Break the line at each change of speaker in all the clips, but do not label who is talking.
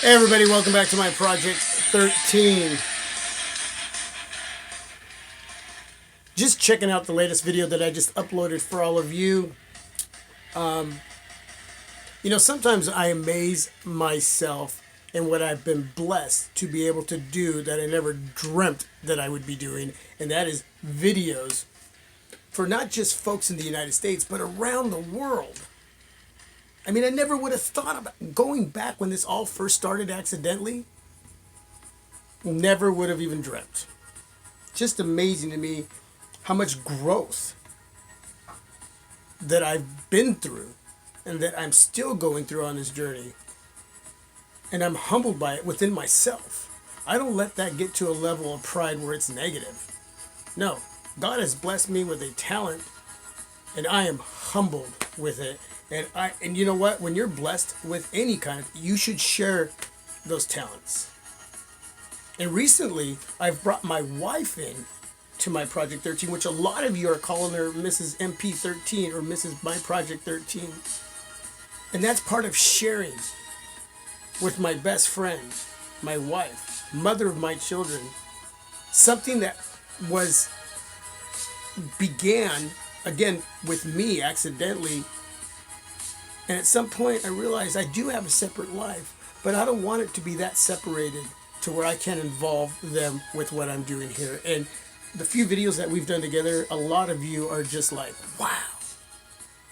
Hey everybody, welcome back to my Project 13. Just checking out the latest video that I just uploaded for all of you. Sometimes I amaze myself in what I've been blessed to be able to do that I never dreamt that I would be doing, and that is videos for not just folks in the United States, but around the world. I mean, I never would have thought about going back when this all first started accidentally. Never would have even dreamt. Just amazing to me how much growth that I've been through and that I'm still going through on this journey. And I'm humbled by it within myself. I don't let that get to a level of pride where it's negative. No, God has blessed me with a talent and I am humbled with it. And you know what? When you're blessed with any kind of, you should share those talents. And recently, I've brought my wife in to my Project 13, which a lot of you are calling her Mrs. MP13 or Mrs. myproject13. And that's part of sharing with my best friend, my wife, mother of my children, something that began, again, with me accidentally. And at some point I realized I do have a separate life, but I don't want it to be that separated to where I can't involve them with what I'm doing here. And the few videos that we've done together, a lot of you are just like, wow,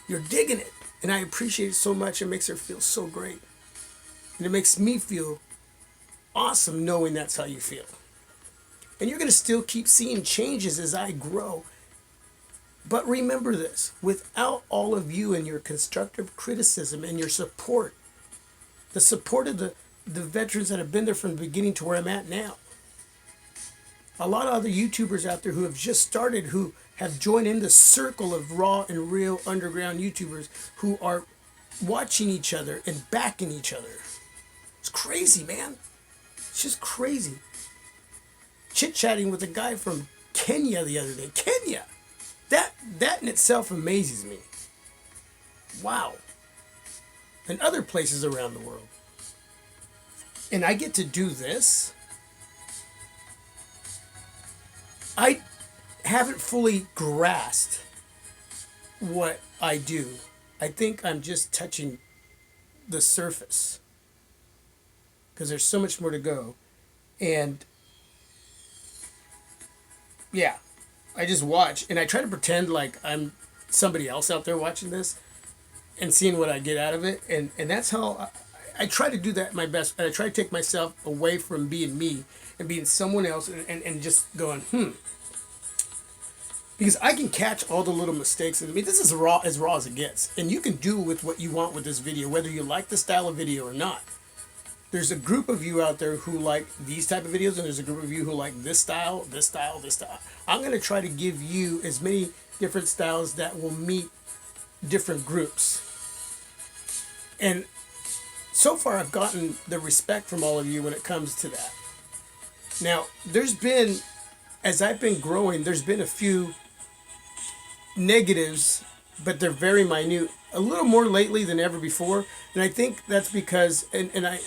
you're digging it. And I appreciate it so much. It makes her feel so great. And it makes me feel awesome knowing that's how you feel. And you're going to still keep seeing changes as I grow. But remember this, without all of you and your constructive criticism and your support, the support of the veterans that have been there from the beginning to where I'm at now, a lot of other YouTubers out there who have just started, who have joined in the circle of raw and real underground YouTubers who are watching each other and backing each other. It's crazy, man. It's just crazy. Chit-chatting with a guy from Kenya the other day. Kenya! That in itself amazes me. Wow. And other places around the world. And I get to do this. I haven't fully grasped what I do. I think I'm just touching the surface. Because there's so much more to go. And yeah. I just watch and I try to pretend like I'm somebody else out there watching this and seeing what I get out of it. And that's how I try to do that my best. And I try to take myself away from being me and being someone else and just going, Because I can catch all the little mistakes. I mean, this is raw as it gets. And you can do with what you want with this video, whether you like the style of video or not. There's a group of you out there who like these type of videos, and there's a group of you who like this style, this style, this style. I'm going to try to give you as many different styles that will meet different groups. And so far, I've gotten the respect from all of you when it comes to that. Now, as I've been growing, there's been a few negatives, but they're very minute. A little more lately than ever before, and I think that's because, and I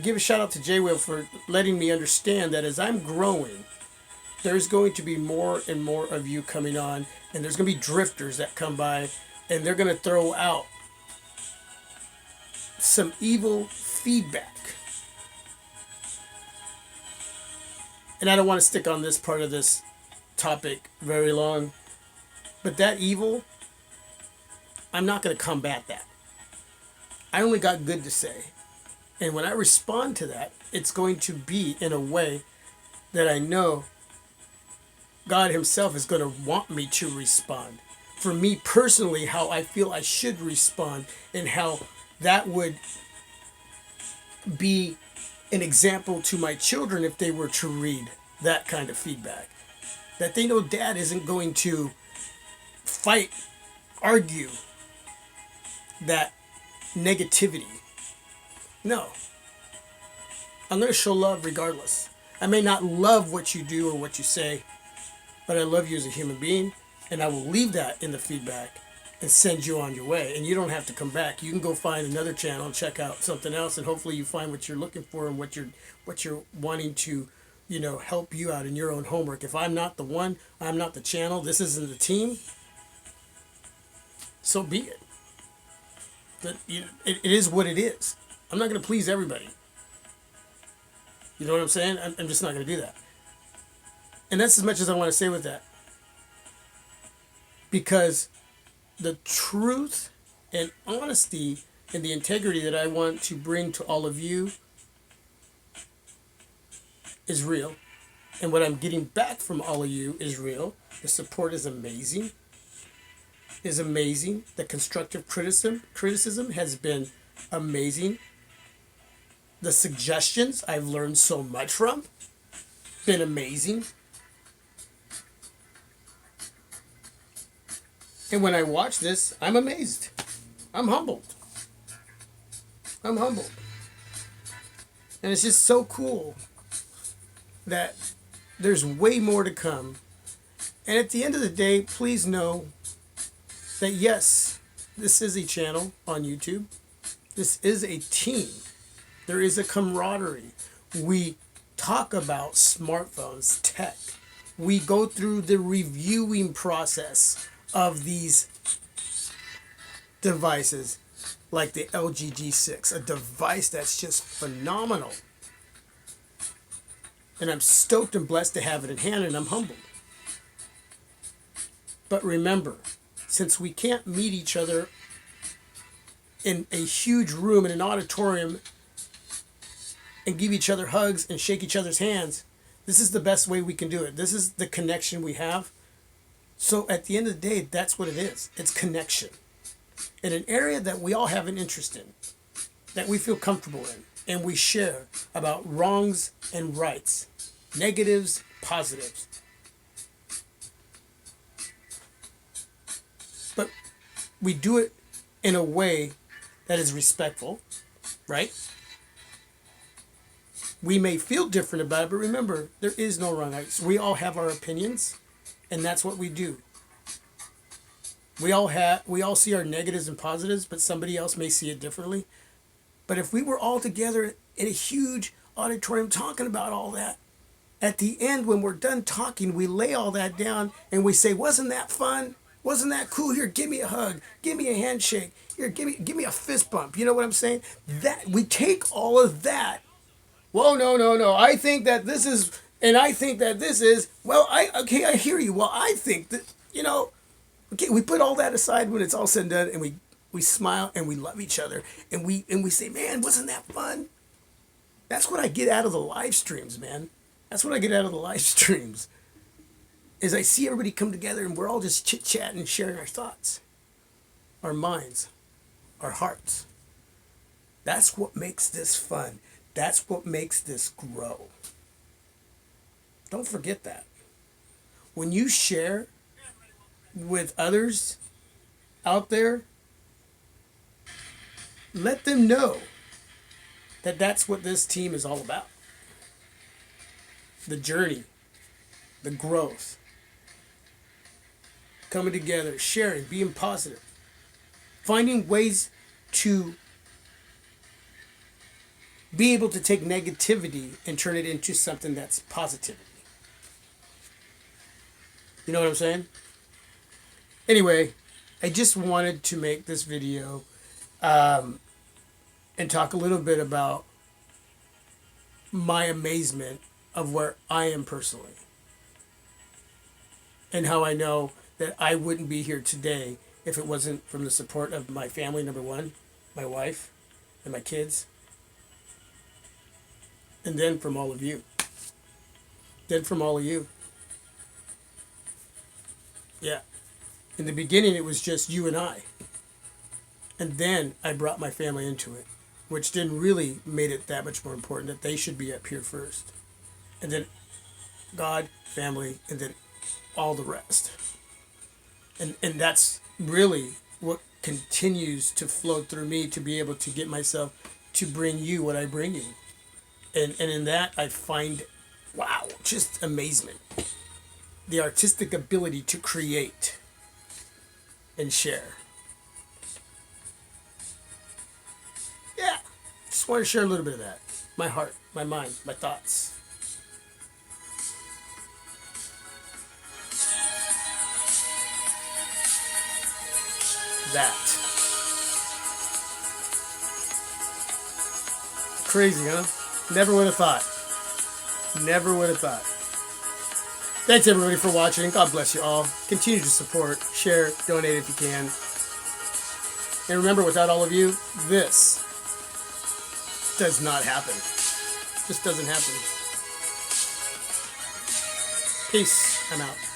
give a shout out to J-Will for letting me understand that as I'm growing, there's going to be more and more of you coming on, and there's going to be drifters that come by, and they're going to throw out some evil feedback. And I don't want to stick on this part of this topic very long, but that evil, I'm not going to combat that. I only got good to say. And when I respond to that, it's going to be in a way that I know God himself is going to want me to respond. For me personally, how I feel I should respond and how that would be an example to my children if they were to read that kind of feedback. That they know dad isn't going to fight, argue that negativity. No. I'm going to show love regardless. I may not love what you do or what you say, but I love you as a human being, and I will leave that in the feedback. and send you on your way. And you don't have to come back. You can go find another channel and check out something else, and hopefully you find what you're looking for and what you're wanting to, help you out in your own homework. If I'm not the one, I'm not the channel, this isn't the team, so be it. It is what it is. I'm not going to please everybody. You know what I'm saying? I'm just not going to do that. And that's as much as I want to say with that. Because the truth and honesty and the integrity that I want to bring to all of you is real. And what I'm getting back from all of you is real. The support is amazing. The constructive criticism has been amazing. The suggestions I've learned so much from, been amazing. And when I watch this, I'm amazed. I'm humbled. And it's just so cool that there's way more to come. And at the end of the day, please know that yes, this is a channel on YouTube. This is a team. There is a camaraderie. We talk about smartphones, tech. We go through the reviewing process of these devices like the LG G6, a device that's just phenomenal. And I'm stoked and blessed to have it in hand, and I'm humbled. But remember, since we can't meet each other in a huge room in an auditorium and give each other hugs and shake each other's hands, this is the best way we can do it. This is the connection we have. So at the end of the day, that's what it is. It's connection. In an area that we all have an interest in, that we feel comfortable in, and we share about wrongs and rights, negatives, positives. But we do it in a way that is respectful, right? We may feel different about it, but remember, there is no wrong rights. We all have our opinions, and that's what we do. We all see our negatives and positives, but somebody else may see it differently. But if we were all together in a huge auditorium talking about all that, at the end, when we're done talking, we lay all that down and we say, wasn't that fun? Wasn't that cool? Here, give me a hug. Give me a handshake. Here, give me a fist bump. You know what I'm saying? That we take all of that. Whoa, no. I think that this is, and I think that this is, well, I hear you. Well, I think that, okay, we put all that aside when it's all said and done, and we smile and we love each other, and we say, man, wasn't that fun? That's what I get out of the live streams, man. That's what I get out of the live streams. Is I see everybody come together and we're all just chit-chatting and sharing our thoughts, our minds, our hearts. That's what makes this fun. That's what makes this grow. Don't forget that. When you share with others out there, let them know that that's what this team is all about. The journey, the growth, coming together, sharing, being positive, finding ways to be able to take negativity and turn it into something that's positivity. You know what I'm saying? Anyway, I just wanted to make this video and talk a little bit about my amazement of where I am personally. And how I know that I wouldn't be here today if it wasn't from the support of my family, number one, my wife, and my kids. And then from all of you. Yeah. In the beginning, it was just you and I. And then I brought my family into it, which didn't really made it that much more important that they should be up here first. And then God, family, and then all the rest. And that's really what continues to flow through me to be able to get myself to bring you what I bring you. And in that, I find, wow, just amazement. The artistic ability to create and share. just wanted to share a little bit of that. My heart, my mind, my thoughts. That. Crazy, huh? Never would have thought. Never would have thought. Thanks everybody for watching. God bless you all. Continue to support, share, donate if you can. And remember, without all of you, this does not happen. Just doesn't happen. Peace. I'm out.